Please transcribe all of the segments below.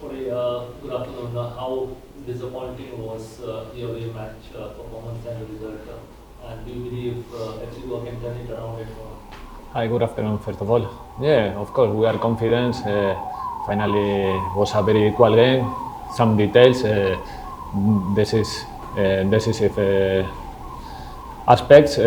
Sorry, good afternoon. How disappointing was your away match performance and the result? And do you believe FCG can turn it around at all? Hi, good afternoon, first of all. Yeah, of course, we are confident. Finally, was a very equal game. Some details. This is decisive aspects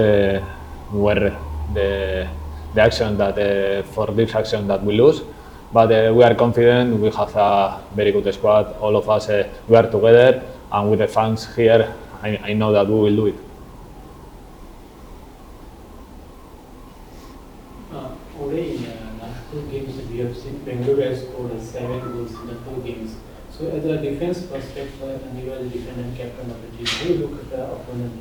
were the action that for this action that we lose. But we are confident. We have a very good squad. All of us we are together, and with the fans here, I know that we will do it. Already in last 2 games, we have seen Bengaluru has scored 7 goals in the 2 games. So, as a defense perspective, and you are the defendant captain of the team, how do you look at the opponent?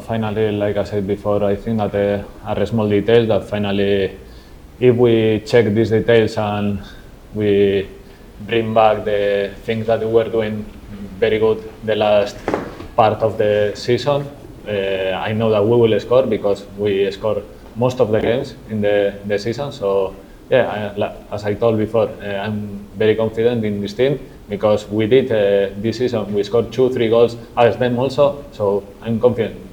Finally, like I said before, I think that are small details that finally, if we check these details and we bring back the things that we were doing very good the last part of the season, I know that we will score because we score most of the games in the season. So yeah, as I told before, I'm very confident in this team because we did this season, we scored 2-3 goals against them also, so I'm confident.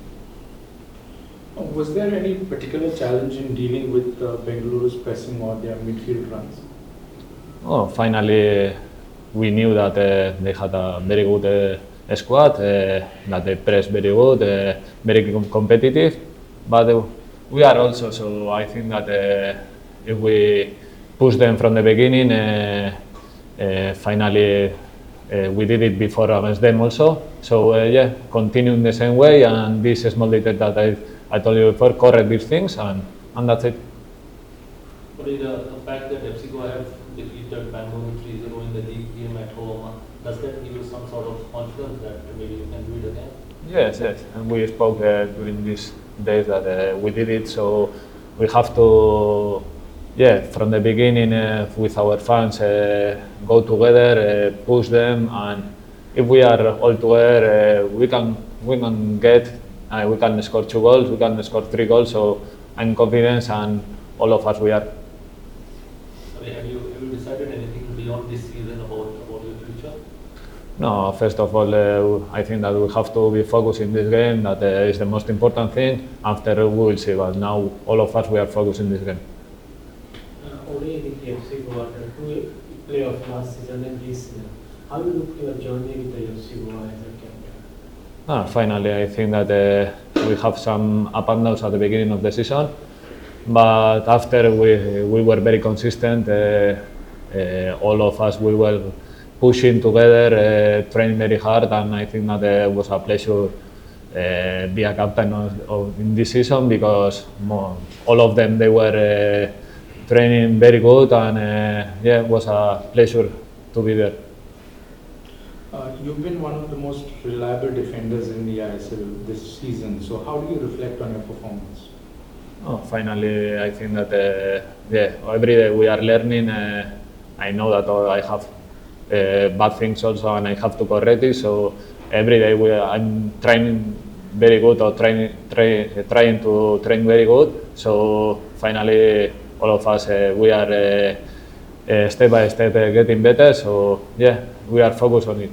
Was there any particular challenge in dealing with Bengaluru's pressing or their midfield runs? Finally, we knew that they had a very good squad, that they pressed very good, very competitive, but we are also, so I think that if we push them from the beginning, finally we did it before against them also. So yeah, continue in the same way, and this small detail that I told you before, correct these things, and that's it. But the fact that FCG have defeated Bangalore 3-0 in the league game at home, does that give you some sort of confidence that maybe you can do it again? Yes, and we spoke during these days that we did it, so we have to, from the beginning with our fans, go together, push them, and if we are all together, we can we can score 2 goals, we can score 3 goals, so I'm confident, and all of us we are. Have you decided anything beyond this season about your future? No, first of all, I think that we have to be focused in this game. That is the most important thing. After we will see, but now all of us we are focused in this game. Already with the FC Goa, 2 playoff last season and this season. How do you look your journey with the FC Goa as a captain? Finally, I think that we have some up and downs at the beginning of the season, but after we were very consistent. All of us we were pushing together, training very hard, and I think that it was a pleasure be a captain in this season because all of them they were training very good, and it was a pleasure to be there. You've been one of the most reliable defenders in the ISL this season, so how do you reflect on your performance? Finally, I think that every day we are learning. I know that I have bad things also, and I have to correct it. So every day I'm training very good, or trying to train very good. So finally, all of us we are step by step getting better. So yeah, we are focused on it.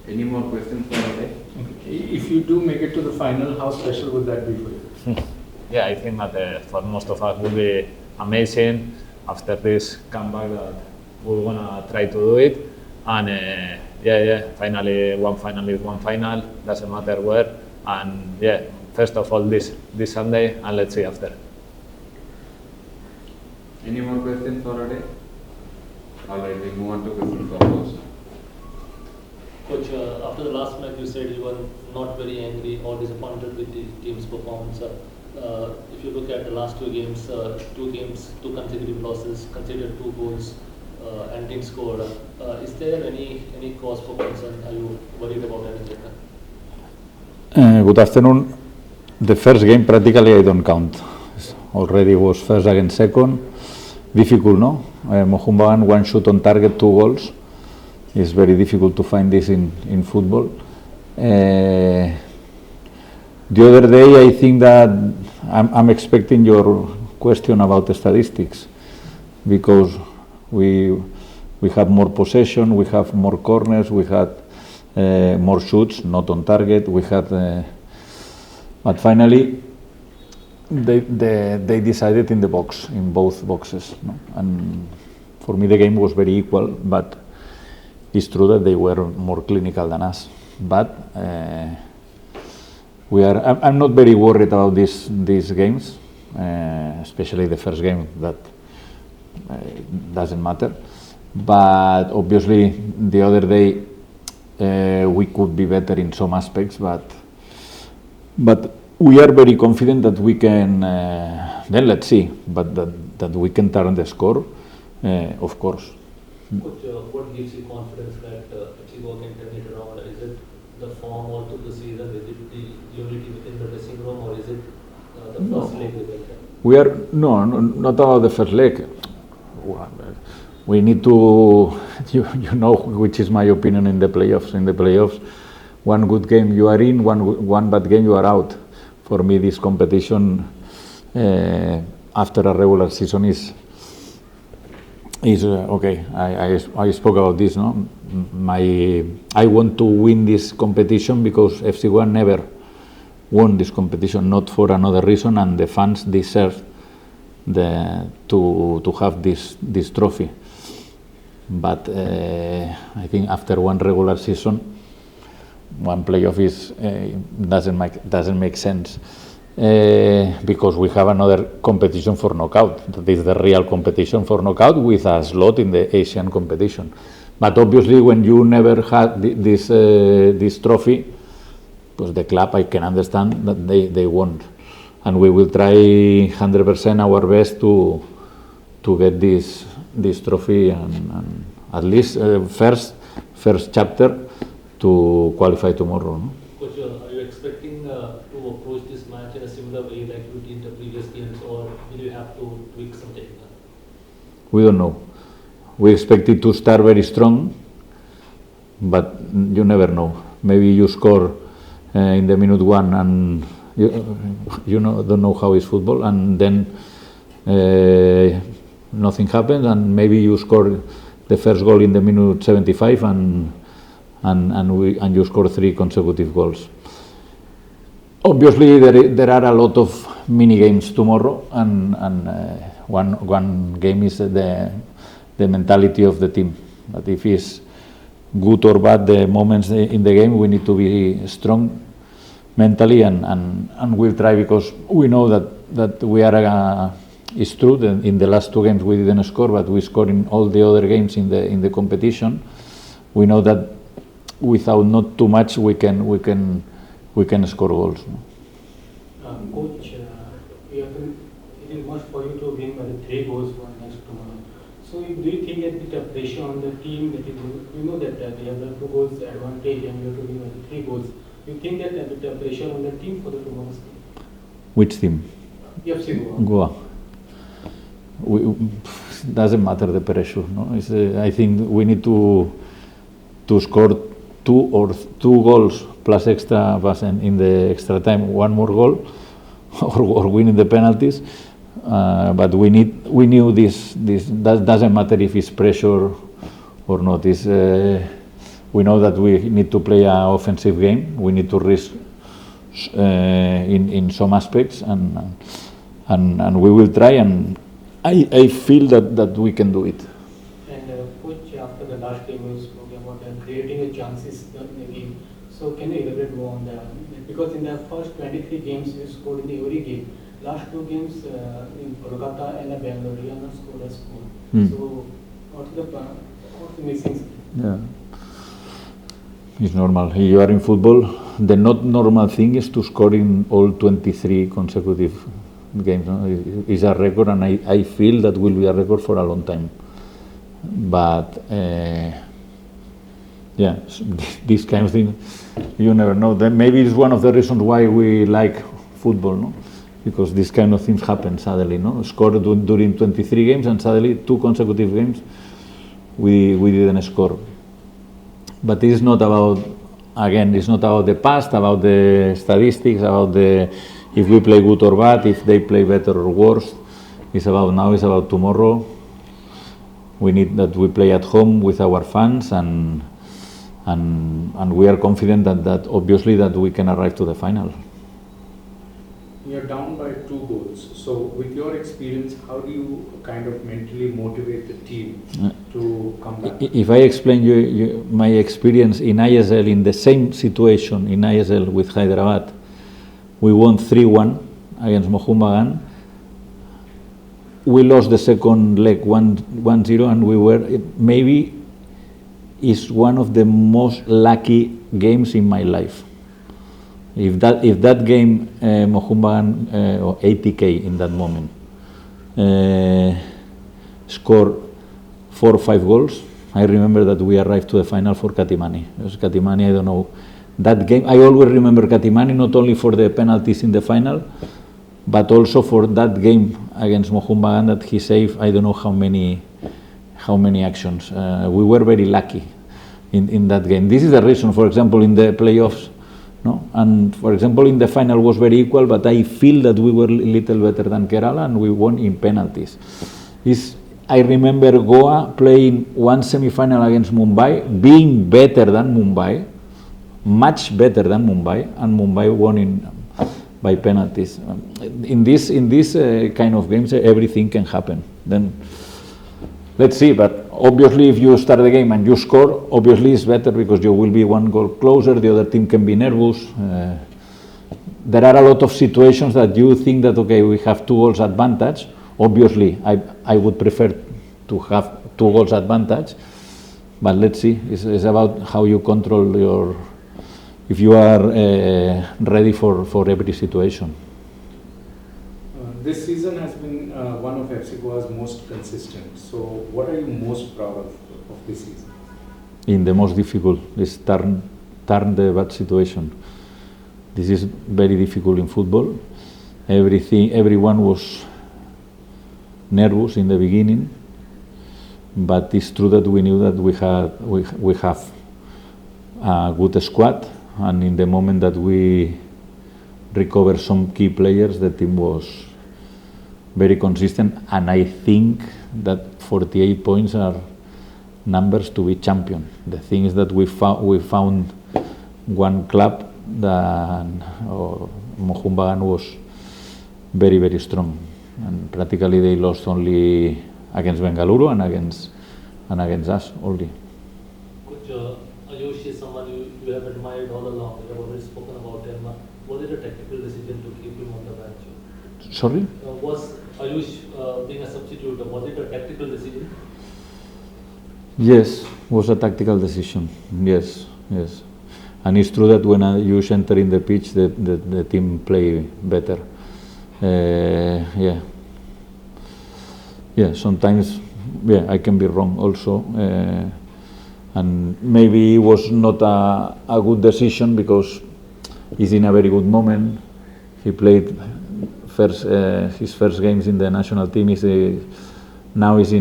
Any more questions for today? Okay. If you do make it to the final, how special would that be for you? Yeah, I think that for most of us will be amazing. After this comeback, that we wanna try to do it, and finally one final is one final. Doesn't matter where, and first of all this Sunday, and let's see after. Any more questions for today? Alright, we move on to questions of course. Coach, after the last match, you said you were not very angry or disappointed with the team's performance. If you look at the last 2 games, 2 consecutive losses, conceded 2 goals, and didn't score. Is there any cause for concern? Are you worried about anything? Good afternoon. The first game practically I don't count. Already was first against second. Difficult, no? Mohumbagan, 1 shot on target, 2 goals. It's very difficult to find this in football. The other day, I think that I'm expecting your question about the statistics, because We have more possession, we have more corners, we had more shoots, not on target. We had, but finally, they decided in the box, in both boxes. No? And for me, the game was very equal, but it's true that they were more clinical than us. But I'm not very worried about these games, especially the first game that doesn't matter. But obviously, the other day we could be better in some aspects, but we are very confident that we can. Then let's see, but that we can turn the score, of course. Coach, what gives you confidence that FCG can turn it around? Is it the form all through the season? Is it the unity within the dressing room, or is it the first leg result? We are not about the first leg. We need to, you know, which is my opinion in the playoffs. In the playoffs, one good game you are in, one bad game you are out. For me, this competition after a regular season is okay. I spoke about this. No, I want to win this competition because FC1 never won this competition, not for another reason, and the fans deserve to have this trophy. But I think after one regular season, one playoff doesn't make sense because we have another competition for knockout. That is the real competition for knockout with a slot in the Asian competition. But obviously, when you never had this trophy, because the club, I can understand that they won't, and we will try 100% our best to get this trophy and at least first chapter to qualify tomorrow. No? Coach, are you expecting to approach this match in a similar way like you did the previous games, or will you have to tweak something? We don't know. We expect it to start very strong, but you never know. Maybe you score in the minute one and you don't know how is football, and then nothing happens, and maybe you score the first goal in the minute 75 and you score 3 consecutive goals. Obviously, there are a lot of mini games tomorrow, and one game is the mentality of the team. But if it's good or bad, the moments in the game, we need to be strong mentally, and we'll try, because we know that we are. It's true that in the last 2 games we didn't score, but we scored in all the other games in the competition. We know that without not too much we can score goals. Coach, it is must for you to win by the 3 goals for next tomorrow. So do you think that the pressure on the team, that you know that they have the 2 goals advantage and you have to win by the 3 goals? You think that the pressure on the team for the tomorrow's game? Which team? FC Goa. Doesn't matter the pressure. No? I think we need to score 2 goals plus extra in the extra time, 1 more goal, or winning the penalties. But we knew this. That doesn't matter if it's pressure or not. We know that we need to play an offensive game. We need to risk in some aspects, and we will try. And I feel that we can do it. And coach, after the last game you spoke about creating a chances in the game. So can you elaborate more on that? Because in the first 23 games you scored in every game. Last 2 games in Kolkata and Bangalore, you have not scored a score. So what's the missing? Yeah, it's normal. You are in football. The not normal thing is to score in all 23 consecutive games. No? It's a record, and I feel that will be a record for a long time. But yeah, this kind of thing, you never know. Then maybe it's one of the reasons why we like football, no? Because this kind of things happen suddenly, no? Scored during 23 games, and suddenly 2 consecutive games we didn't score. But it's not about, again, it's not about the past, about the statistics, about if we play good or bad, if they play better or worse. It's about now, it's about tomorrow. We need that we play at home with our fans, and we are confident that obviously that we can arrive to the final. You're down by 2 goals. So with your experience, how do you kind of mentally motivate the team to come back? If I explain you my experience in ISL, in the same situation in ISL with Hyderabad, we won 3-1 against Mohun Bagan. We lost the second leg 1-0, and we were maybe is one of the most lucky games in my life. If that game, Mohun Bagan or ATK in that moment scored 4 or 5 goals, I remember that we arrived to the final for Katimani. It was Katimani, I don't know. That game, I always remember Katimani not only for the penalties in the final, but also for that game against Mohun Bagan that he saved, I don't know how many actions. We were very lucky in that game. This is the reason, for example, in the playoffs, no? And for example, in the final was very equal, but I feel that we were a little better than Kerala, and we won in penalties. I remember Goa playing one semi-final against Mumbai, being better than Mumbai, much better than Mumbai, and Mumbai won by penalties. In this kind of games, everything can happen. Then let's see, but obviously if you start the game and you score, obviously it's better because you will be 1 goal closer, the other team can be nervous. There are a lot of situations that you think that, okay, we have 2 goals advantage. Obviously, I would prefer to have 2 goals advantage, but let's see, it's about how you control if you are ready for every situation. This season has been one of FC Goa's most consistent. So what are you most proud of this season? In the most difficult, is turn the bad situation. This is very difficult in football. Everyone was nervous in the beginning, but it's true that we knew that we have a good squad, and in the moment that we recovered some key players, the team was very consistent, and I think that 48 points are numbers to be champion. The thing is that we found one club that Mohun Bagan was very, very strong, and practically they lost only against Bengaluru and against us only. Coach Ayush is someone you have admired all along. You have already spoken about him. Was it a tactical decision to keep him on the bench? Sorry? Was Ayush being a substitute, was it a tactical decision? Yes, was a tactical decision. Yes. And it's true that when Ayush enter in the pitch, the team play better. Sometimes I can be wrong also, and maybe it was not a good decision because he's in a very good moment. He played his first games in the national team. Now he's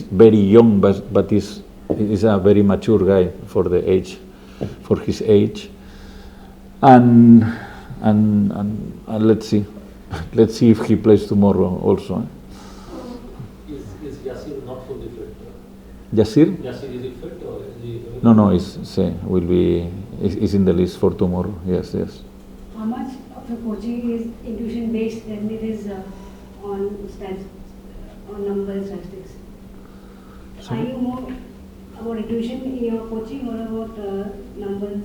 very young, but he's a very mature guy for his age, and let's see if he plays tomorrow also. Is Yasir not fully fit? Yasir? Yasir, is he fit or is he? No, he's in the list for tomorrow. Yes. How much of your coaching is intuition based and it is on numbers, statistics? Sorry? Are you more about intuition in your coaching or about numbers?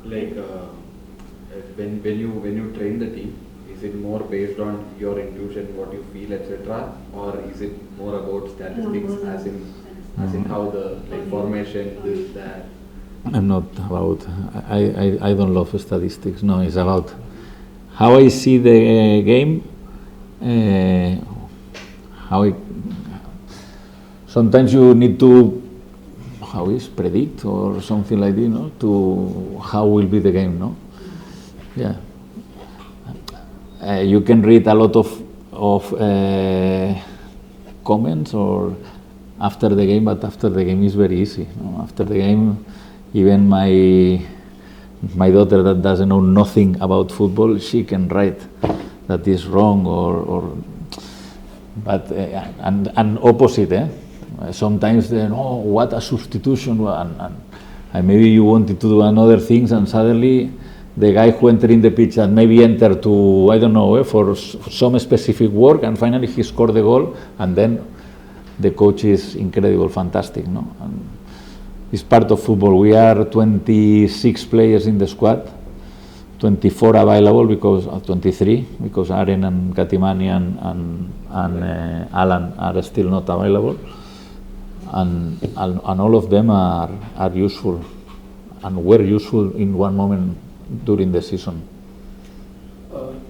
Like when you train the team, is it more based on your intuition, what you feel, etc., or is it more about statistics, as in how the formation, this, that? I'm not about. I don't love statistics. No, it's about how I see the game. Sometimes you need to predict or something like this, no? To how will be the game, no? Yeah. You can read a lot of comments or after the game, but after the game is very easy. No? After the game, even my daughter that doesn't know nothing about football, she can write that is wrong or But and opposite, sometimes then, oh, what a substitution, and maybe you wanted to do another things, and suddenly the guy who entered in the pitch and maybe entered to, I don't know, for some specific work, and finally he scored the goal, and then the coach is incredible, fantastic, no? And it's part of football. We are 26 players in the squad, 24 available because 23 because Aren and Katimani and Alan are still not available, and all of them are useful and were useful in one moment during the season.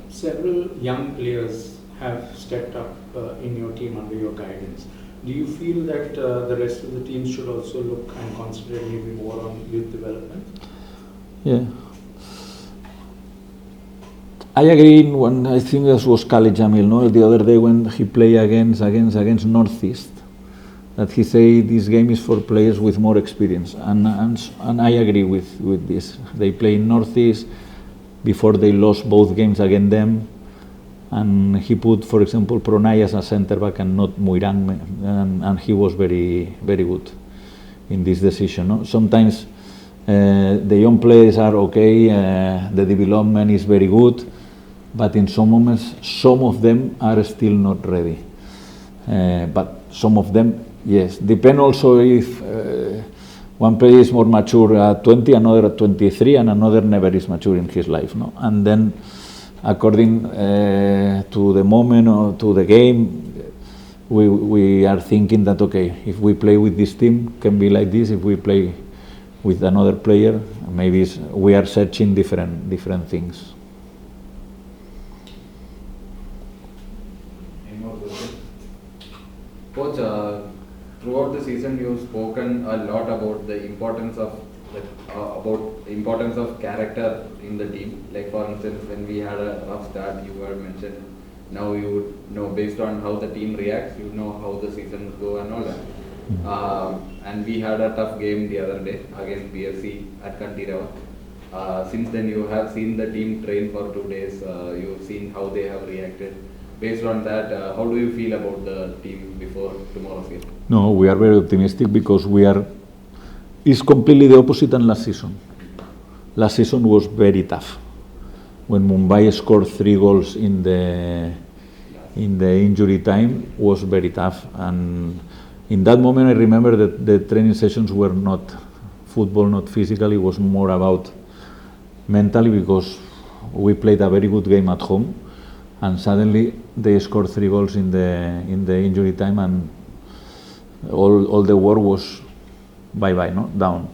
Several young players have stepped up in your team under your guidance. Do you feel that the rest of the team should also look and concentrate maybe more on youth development? Yeah. I agree. When I think this was Khalid Jamil, no, the other day when he played against Northeast, that he said this game is for players with more experience, and I agree with this. They play in Northeast before they lost both games against them, and he put, for example, Pronay as a centre back and not Muirang, and he was very good in this decision. No? Sometimes the young players are okay, the development is very good, but in some moments, some of them are still not ready. But some of them, yes. Depend also if one player is more mature at 20, another at 23, and another never is mature in his life. No? And then, according to the moment or to the game, we are thinking that, okay, if we play with this team, can be like this. If we play with another player, maybe we are searching different things. Coach, throughout the season, you've spoken a lot about the importance of character in the team. Like for instance, when we had a rough start, you had mentioned now you know based on how the team reacts, you know how the seasons go and all that. And we had a tough game the other day against BFC at Kantirawa. Since then, you have seen the team train for 2 days. You've seen how they have reacted. Based on that, how do you feel about the team before tomorrow's game? No, we are very optimistic because it's completely the opposite than last season. Last season was very tough. When Mumbai scored 3 goals in the injury time, was very tough. And in that moment, I remember that the training sessions were not football, not physical. It was more about mentally because we played a very good game at home. And suddenly they scored 3 goals in the injury time, and all the work was bye-bye, no? Down,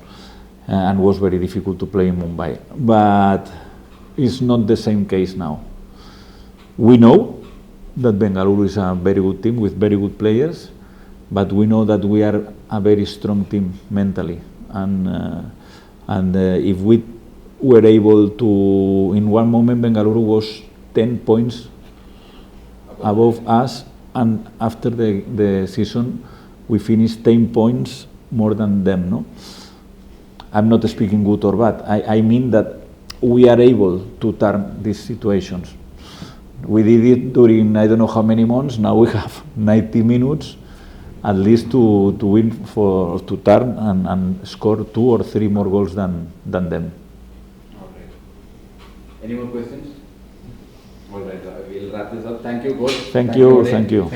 and was very difficult to play in Mumbai. But it's not the same case now. We know that Bengaluru is a very good team with very good players, but we know that we are a very strong team mentally, and if we were able to, in one moment Bengaluru was 10 points above us, and after the season we finished 10 points more than them. No, I'm not speaking good or bad. I mean that we are able to turn these situations. We did it during I don't know how many months. Now we have 90 minutes at least to win, to turn and score 2 or 3 more goals than them. All right. Any more questions? All right, we'll wrap this up. Thank you, coach. Thank you.